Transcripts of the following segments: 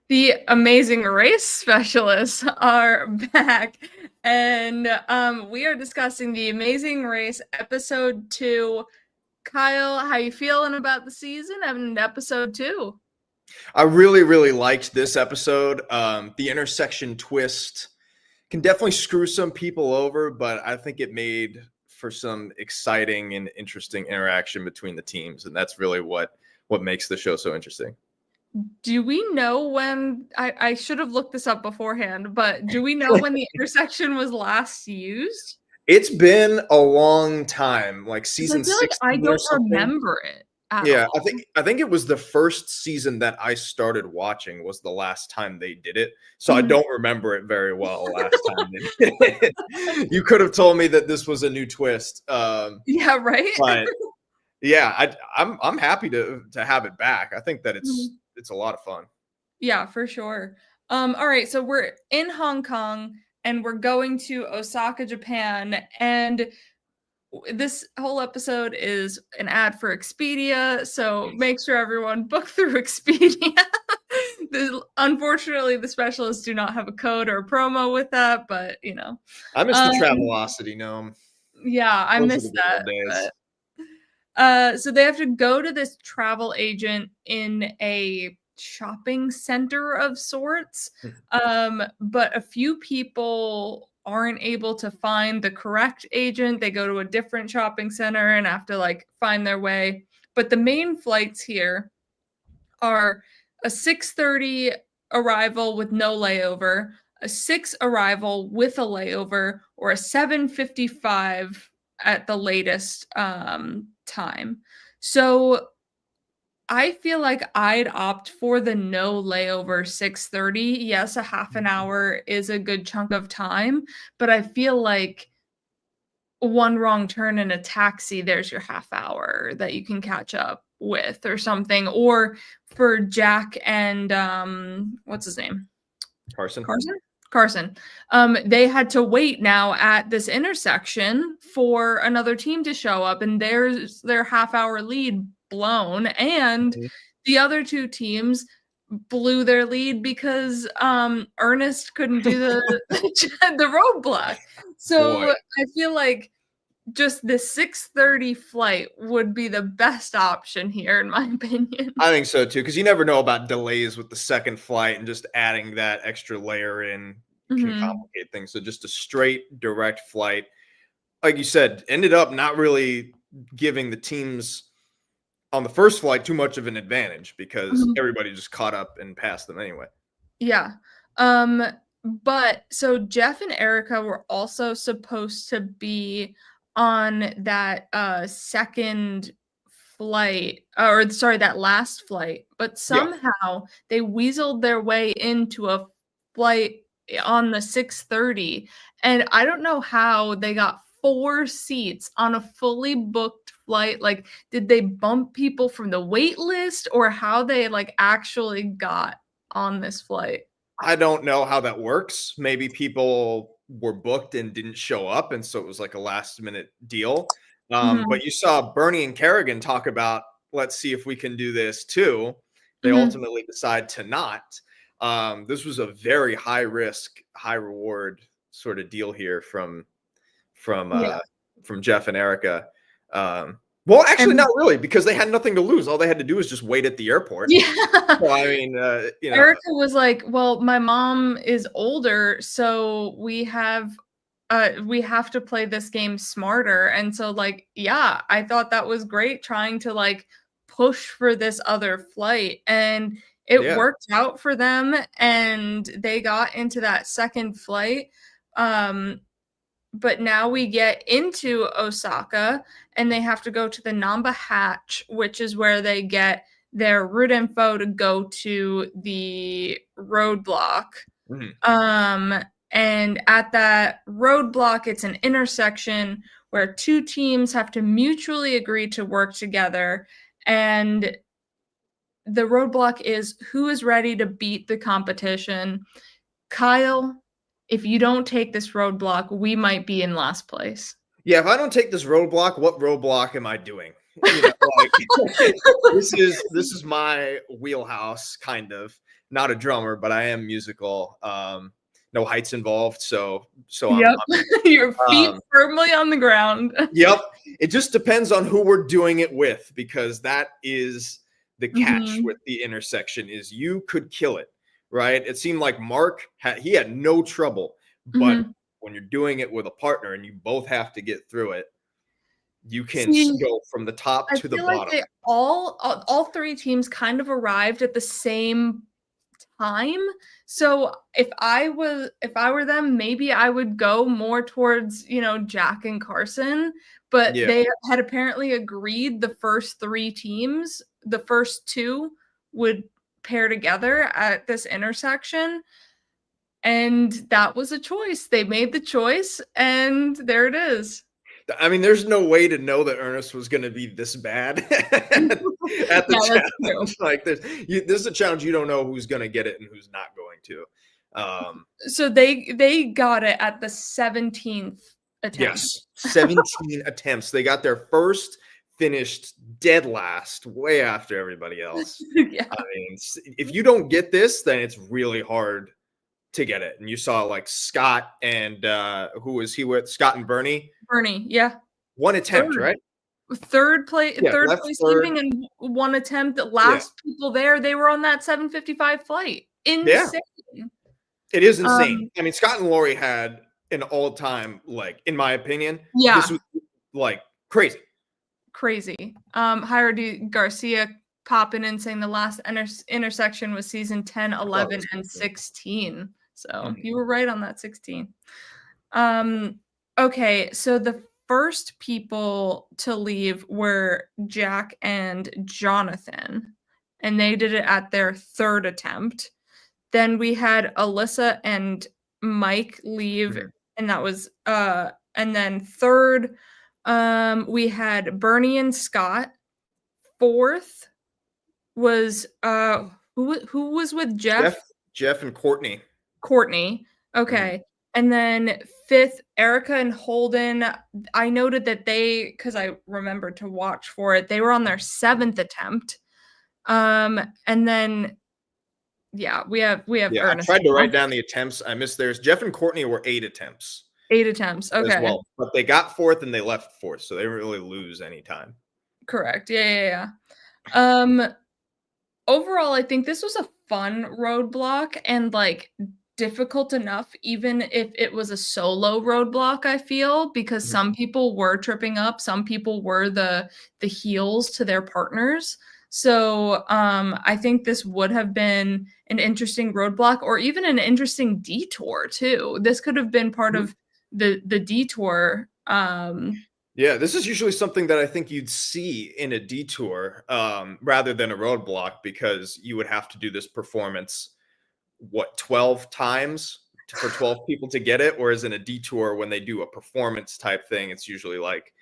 The amazing race specialists are back, and we are discussing the Amazing Race episode 2. Kyle, how you feeling about the season and episode 2? I really, really liked this episode. The intersection twist can definitely screw some people over, but I think it made for some exciting and interesting interaction between the teams, and that's really what makes the show so interesting. Do we know when I should have looked this up beforehand, but do we know when the intersection was last used? It's been a long time, like 'Cause I season feel like I 16 or don't something. remember it at Yeah, all. I think it was the first season that I started watching was the last time they did it. So I Mhm. don't remember it very well last time they did it. You could have told me that this was a new twist. Yeah, right? But yeah, I'm happy to have it back. I think that Mhm. it's a lot of fun. Yeah, for sure. All right, so we're in Hong Kong and we're going to Osaka, Japan, and this whole episode is an ad for Expedia, so make sure everyone book through Expedia. Unfortunately, the specialists do not have a code or a promo with that, but I miss the um, Travelocity gnome. yeah, I Those are miss the good that. old days. So they have to go to this travel agent in a shopping center of sorts. But a few people aren't able to find the correct agent. They go to a different shopping center and have to like find their way. But the main flights here are a 6:30 arrival with no layover, a 6 arrival with a layover, or a 7:55 at the latest time. So I feel like I'd opt for the no layover 6:30. Yes, a half an hour is a good chunk of time, but I feel like one wrong turn in a taxi, there's your half hour that you can catch up with or something. Or for Jack and what's his name? Carson. Carson? Carson. They had to wait now at this intersection for another team to show up, and there's their half hour lead blown. And Mhm. the other two teams blew their lead because Ernest couldn't do the roadblock. Boy, So I feel like just the 6:30 flight would be the best option here, in my opinion. I think so too, because you never know about delays with the second flight, and just adding that extra layer in can Mhm. complicate things. So just a straight direct flight, like you said, ended up not really giving the teams on the first flight too much of an advantage because Mhm. everybody just caught up and passed them anyway. Yeah. Um, but so Jeff and Erica were also supposed to be on that second flight, or sorry, that last flight, but Yeah, somehow they weaseled their way into a flight on the 6:30, and I don't know how they got 4 seats on a fully booked flight. Like, did they bump people from the wait list, or how they like actually got on this flight? I don't know how that works. Maybe people were booked and didn't show up, and so it was like a last minute deal. Mhm, But you saw Bernie and Kerrigan talk about, let's see if we can do this too. They mhm. ultimately decide to not. This was a very high risk, high reward sort of deal here from Yeah, uh, from Jeff and Erica. Well, actually, and not really, because they had nothing to lose. All they had to do was just wait at the airport. yeah. So I mean, Erica was like, "Well, my mom is older, so we have to play this game smarter." And so like, yeah, I thought that was great trying to like push for this other flight, and it yeah. worked out for them and they got into that second flight. Um but now we get into Osaka and they have to go to the Namba Hatch, which is where they get their route info to go to the roadblock. Mhm. Um, and at that roadblock, it's an intersection where two teams have to mutually agree to work together. And the roadblock is who is ready to beat the competition. Kyle, if you don't take this roadblock, we might be in last place. Yeah, if I don't take this roadblock, what roadblock am I doing? You know, like this is my wheelhouse, kind of. Not a drummer, but I am musical. No heights involved, so Yep. Your feet um, firmly on the ground. yep. It just depends on who we're doing it with, because that is the catch Mhm. with the intersection is you could kill it, right? It seemed like Mark had no trouble, but Mhm. when you're doing it with a partner and you both have to get through it, you can See, go from the top I to the feel like bottom. they all 3 teams kind of arrived at the same time. So if I were them, maybe I would go more towards, Jack and Carson, but Yeah. they had apparently agreed the first 3 teams, the first 2 would pair together at this intersection, and that was a choice. They made the choice, and there it is. I mean, there's no way to know that Ernest was going to be this bad at the Yeah, that's true. challenge. Like, this is a challenge you don't know who's going to get it and who's not going to. So they got it at the 17th attempt. Yes, 17 attempts. They got their first, finished dead last, way after everybody else. Yeah. I mean, if you don't get this, then it's really hard to get it. And you saw like Scott and who was he with? Scott and Bernie. Bernie, yeah. One attempt, Third. right? Yeah, Third left place third. leaving and one attempt. The Yeah. last people there, they were on that 7:55 flight. Yeah. Insane. It is insane. Um, I mean, Scott and Lori had an all-time, like, in my opinion, this yeah, was like crazy. crazy. Jairo Garcia popping in saying the last intersection was season 10, 11, and 16. So you were right on that 16. Okay, so the first people to leave were Jack and Jonathan, and they did it at their 3rd attempt. Then we had Alyssa and Mike leave, Mhm. and that was and then 3rd, we had Bernie and Scott. 4th was who was with Jeff, Jeff? Jeff and Courtney. Courtney. Mhm. Okay. And then 5th, Erica and Holden. I noted that because I remembered to watch for it, they were on their 7th attempt. And then yeah, we have Yeah, I Ernest tried to now. write down the attempts. I missed theirs. Jeff and Courtney were 8 attempts 8 attempts. as Okay. well, but they got 4th and they left 4th, so they didn't really lose any time. Correct. Yeah. Um Overall, I think this was a fun roadblock and, like, difficult enough even if it was a solo roadblock, I feel, because Mhm. some people were tripping up, some people were the heels to their partners. So, I think this would have been an interesting roadblock or even an interesting detour too. This could have been part Mhm. of the detour. Yeah, this is usually something that I think you'd see in a detour, rather than a roadblock, because you would have to do this performance, what, 12 times for 12 people to get it? Whereas in a detour, when they do a performance type thing, it's usually like,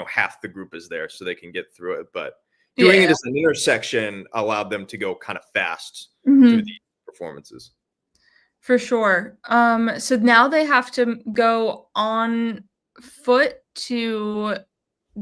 half the group is there so they can get through it. But doing it Yeah. as an intersection allowed them to go kind of fast through Mhm. the performances. For sure. So now they have to go on foot to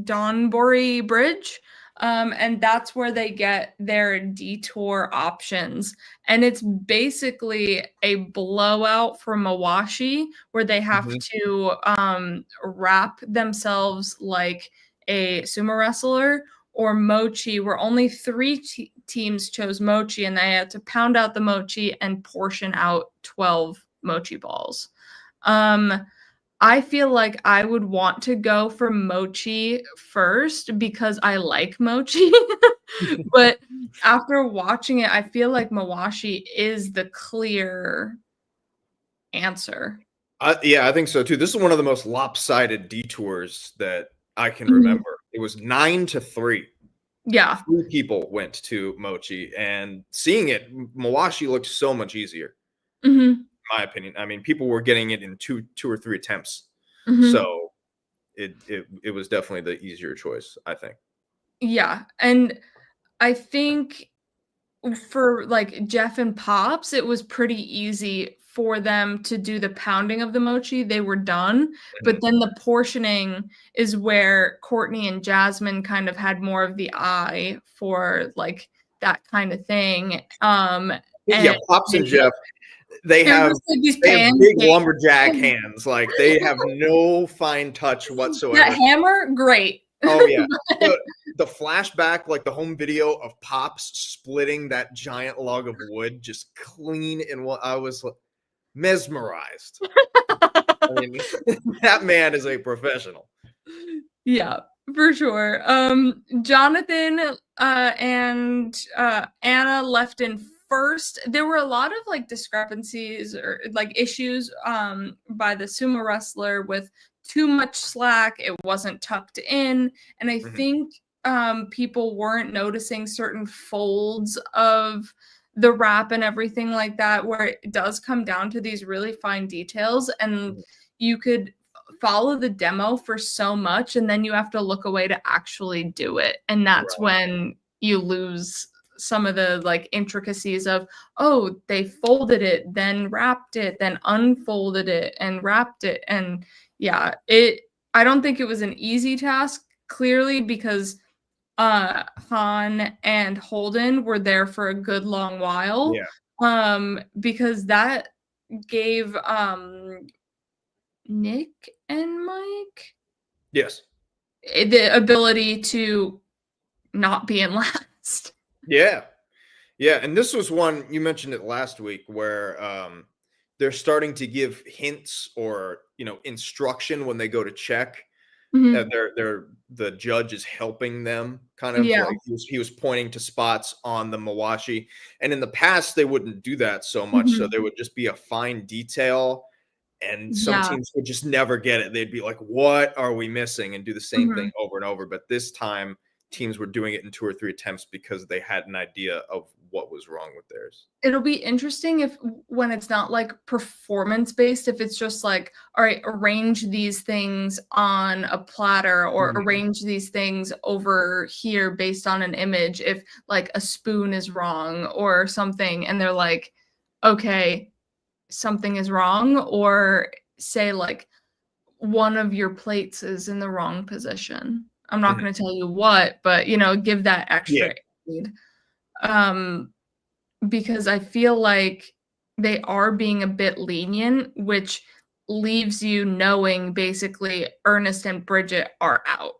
Donbury Bridge, and that's where they get their detour options. And it's basically a blowout for Mawashi, where they have Mhm. to wrap themselves like a sumo wrestler, or Mochi, where only 3 teams chose Mochi, and they had to pound out the Mochi and portion out 12 Mochi balls. Um, I feel like I would want to go for Mochi first because I like Mochi, but after watching it, I feel like Mawashi is the clear answer. Yeah, I think so too. This is one of the most lopsided detours that I can Mhm. remember. It was 9-3. Yeah. 3 people went to Mochi, and seeing it, Mawashi looked so much easier, Mhm. in my opinion. I mean, people were getting it in two or 3 attempts. Mhm. So it was definitely the easier choice, I think. Yeah, and I think for like Jeff and Pops, it was pretty easy for them to do the pounding of the mochi. They were done. But then the portioning is where Courtney and Jasmine kind of had more of the eye for like that kind of thing. Yeah, Pops and Jeff, they they're have just like these big pancakes. lumberjack hands. Like they have no fine touch whatsoever. That hammer, great. Oh yeah. The flashback, like the home video of Pops splitting that giant log of wood just clean, and what I was like, mesmerized. I mean, that man is a professional. Yeah, for sure. Jonathan and Anna left in first. There were a lot of like discrepancies or like issues by the sumo wrestler with too much slack. It wasn't tucked in, and I think people weren't noticing certain folds of the wrap and everything like that, where it does come down to these really fine details, and you could follow the demo for so much, and then you have to look away to actually do it, and that's when you lose some of the like intricacies of, oh, they folded it, then wrapped it, then unfolded it and wrapped it. And yeah, I don't think it was an easy task, clearly, because Han and Holden were there for a good long while. Because that gave Nick and Mike the ability to not be in last. Yeah. And this was one, you mentioned it last week, where they're starting to give hints or instruction when they go to check. The judge is helping them, kind of like he was pointing to spots on the Mawashi, and in the past they wouldn't do that so much. So there would just be a fine detail, and some teams would just never get it. They'd be like, what are we missing, and do the same thing over and over. But this time teams were doing it in 2 or 3 attempts because they had an idea of what was wrong with theirs. It'll be interesting if, when it's not like performance based, if it's just like, all right, arrange these things on a platter or arrange these things over here based on an image. If like a spoon is wrong or something, and they're like, okay, something is wrong, or say like one of your plates is in the wrong position. I'm not going to tell you what, but give that extra aid. Because I feel like they are being a bit lenient, which leaves you knowing basically Ernest and Bridget are out.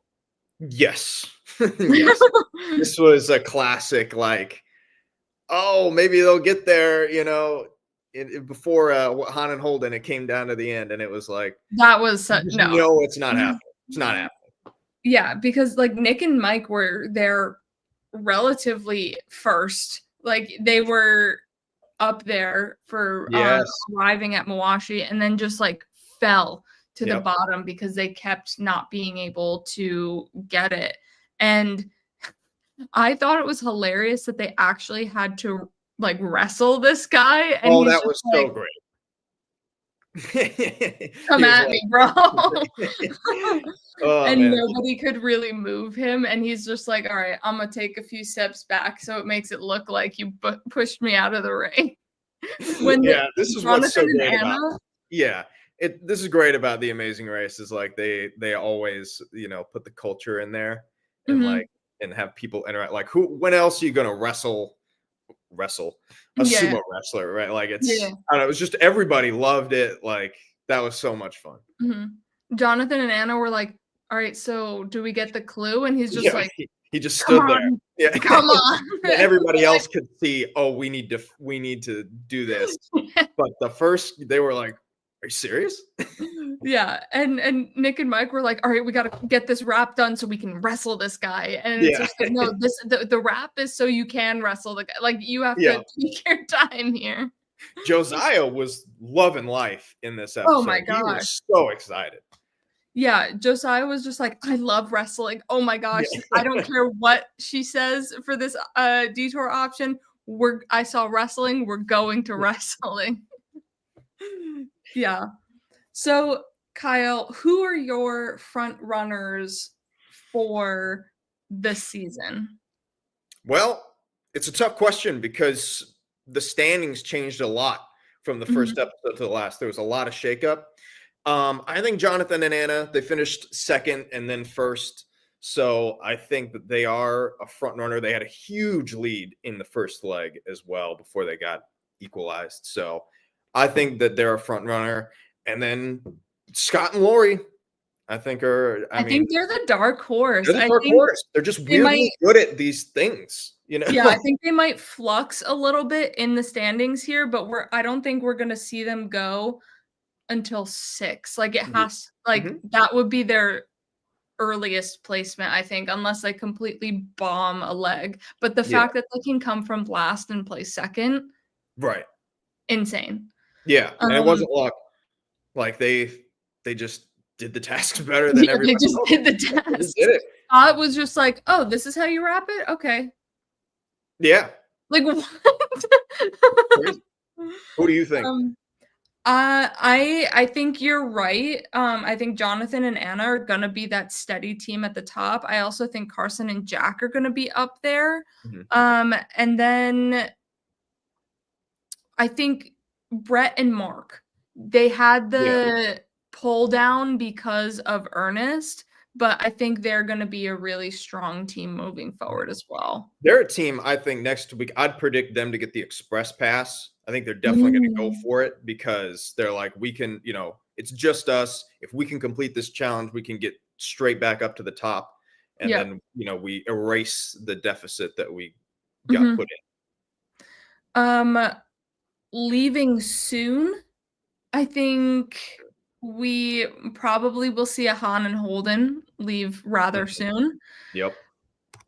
Yes. This was a classic, like, oh, maybe they'll get there, before Han and Holden, it came down to the end, and it was like, that was no, it's not happening. It's not happening. Yeah, because like Nick and Mike were there relatively first. Like they were up there for arriving at Mawashi, and then just like fell to the bottom because they kept not being able to get it. And I thought it was hilarious that they actually had to like wrestle this guy. And that was so great. Come at me, bro. And nobody could really move him, and he's just like, all right, I'm gonna take a few steps back so it makes it look like you pushed me out of the ring. This is what's so great about this is great about the Amazing Race, is like they always put the culture in there, and like and have people interact. Like, when else are you gonna wrestle a sumo wrestler, right? Like, it's I don't know, it was just, everybody loved it. Like, that was so much fun. Jonathan and Anna were like, all right, so do we get the clue? And he's just like, he just stood there. Come on. And everybody else could see, oh, we need to do this. But the first, they were like, are you serious? And Nick and Mike were like, all right, we got to get this wrap done so we can wrestle this guy. And it's just like, no, the wrap is so you can wrestle the guy. Like, you have to take your time here. Josiah was loving life in this episode. Oh my gosh. He was so excited. Yeah, Josiah was just like, I love wrestling. Oh my gosh. I don't care what she says for this detour option. I saw wrestling. We're going to wrestling. So, Kyle, who are your front runners for this season? Well, It's a tough question because the standings changed a lot from the first episode to the last. There was a lot of shakeup. I think Jonathan and Anna, they finished second and then first. So I think that they are a front runner. They had a huge lead in the first leg as well before they got equalized. So I think that they're a front runner. And then Scott and Lori, I think I think they're the dark horse. they're the dark horse. They're just weirdly good at these things, you know? Yeah, I think they might flux a little bit in the standings here, but I don't think we're gonna see them go until 6. Like, it has that would be their earliest placement, I think, unless they completely bomb a leg. But the fact that they can come from last and play second, Right. insane. Yeah, and it wasn't luck. Like, they just did the tasks better than everybody They just else. did the They tasks. just did it. It was just like, "Oh, this is how you wrap it? Okay." Yeah. Like, what? Who do you think? I think you're right. I think Jonathan and Anna are gonna be that steady team at the top. I also think Carson and Jack are gonna be up there. And then I think Brett and Mark, they had the pull down because of Ernest, but I think they're gonna be a really strong team moving forward as well. They're a team, I think, next week, I'd predict them to get the express pass. I think they're definitely going to go for it because they're like, we can, it's just us. If we can complete this challenge, we can get straight back up to the top. And then, we erase the deficit that we got put in. Leaving soon, I think we probably will see a Han and Holden leave rather soon. Yep.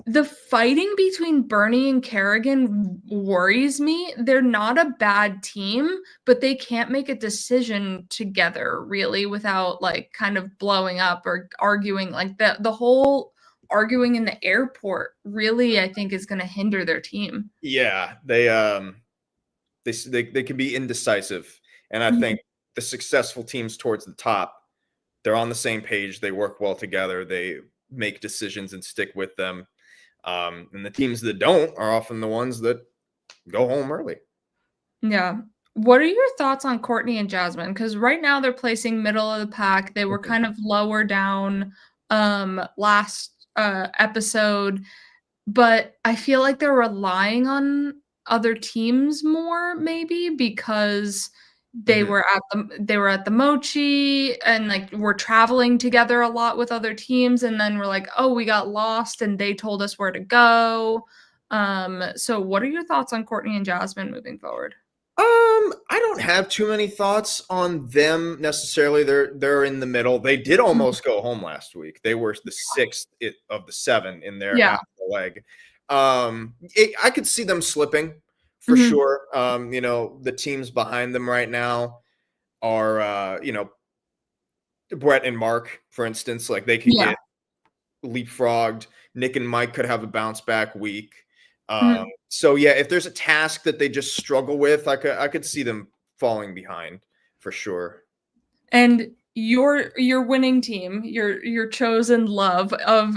The fighting between Bernie and Kerrigan worries me. They're not a bad team, but they can't make a decision together really without like kind of blowing up or arguing. Like the whole arguing in the airport really, I think, is going to hinder their team. Yeah, they can be indecisive, and I think the successful teams towards the top, they're on the same page. They work well together. They make decisions and stick with them. And the teams that don't are often the ones that go home early. Yeah. What are your thoughts on Courtney and Jasmine? Because right now they're placing middle of the pack. They were kind of lower down last episode, but I feel like they're relying on other teams more, maybe because they were at the Mochi and like we're traveling together a lot with other teams, and then we're like, oh, we got lost and they told us where to go. So what are your thoughts on Courtney and Jasmine moving forward? I don't have too many thoughts on them necessarily. They're in the middle. They did almost go home last week. They were the 6th of the 7 in their half the leg. I could see them slipping for sure. The teams behind them right now are Brett and Mark, for instance. Like they could get leapfrogged. Nick and Mike could have a bounce back week. So yeah, if there's a task that they just struggle with, I could see them falling behind for sure. And your winning team, your chosen love of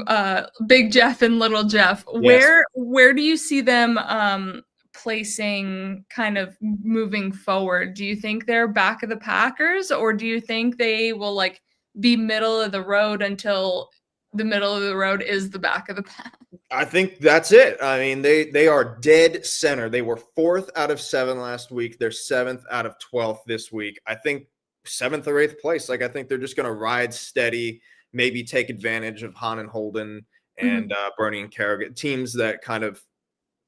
Big Jeff and Little Jeff, where do you see them placing kind of moving forward? Do you think they're back of the Packers, or do you think they will like be middle of the road until the middle of the road is the back of the pack? I think that's it. I mean, they are dead center. They were 4th out of 7 last week. They're 7th out of 12th this week. I think 7th or 8th place. Like I think they're just going to ride steady, maybe take advantage of Han and Holden and Bernie and Kerrigan, teams that kind of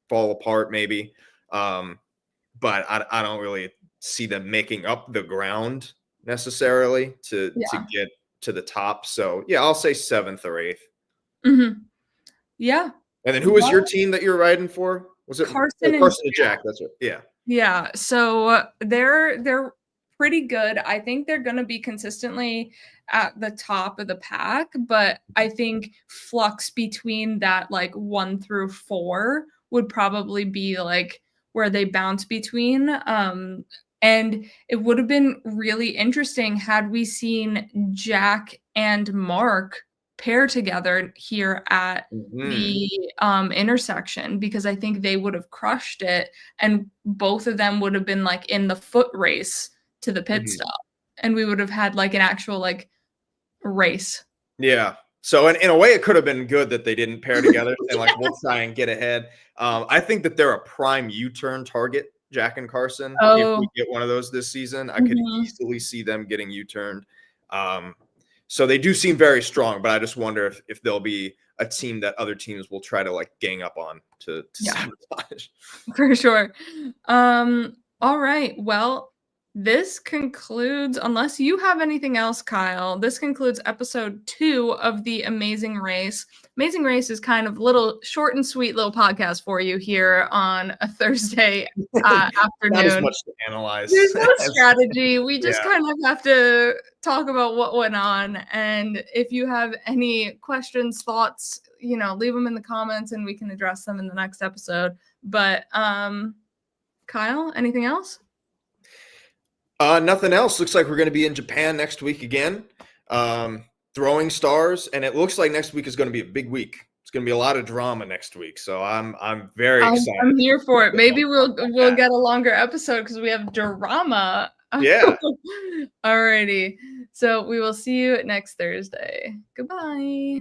fall apart maybe. But I don't really see them making up the ground necessarily to get to the top. So yeah, I'll say 7th or 8th. Yeah. And then who was your team that you're riding for? Was it Carson and Jack? That's it. Yeah. Yeah. So they're pretty good. I think they're going to be consistently at the top of the pack, but I think flux between that like 1 through 4 would probably be like where they bounce between. And it would have been really interesting had we seen Jack and Mark pair together here at the intersection, because I think they would have crushed it, and both of them would have been like in the foot race to the pit stop, and we would have had like an actual like race. Yeah. So in a way, it could have been good that they didn't pair together and like we'll try and get ahead. I think that they're a prime U-turn target, Jack and Carson. If we get one of those this season, I could easily see them getting U-turned. So they do seem very strong, but I just wonder if they'll be a team that other teams will try to like gang up on to sabotage. For sure. All right. Well, this concludes, unless you have anything else, Kyle, this concludes episode 2 of the Amazing Race. Amazing Race is kind of little short and sweet little podcast for you here on a Thursday afternoon. Not as much to analyze. There's no strategy. We just kind of have to talk about what went on. And if you have any questions, thoughts, leave them in the comments and we can address them in the next episode. But Kyle, anything else? Nothing else. Looks like we're going to be in Japan next week again, throwing stars, and it looks like next week is going to be a big week. It's going to be a lot of drama next week, so I'm very excited. I'm here for it. Maybe we'll get a longer episode because we have drama. Yeah. Alrighty. So we will see you next Thursday. Goodbye.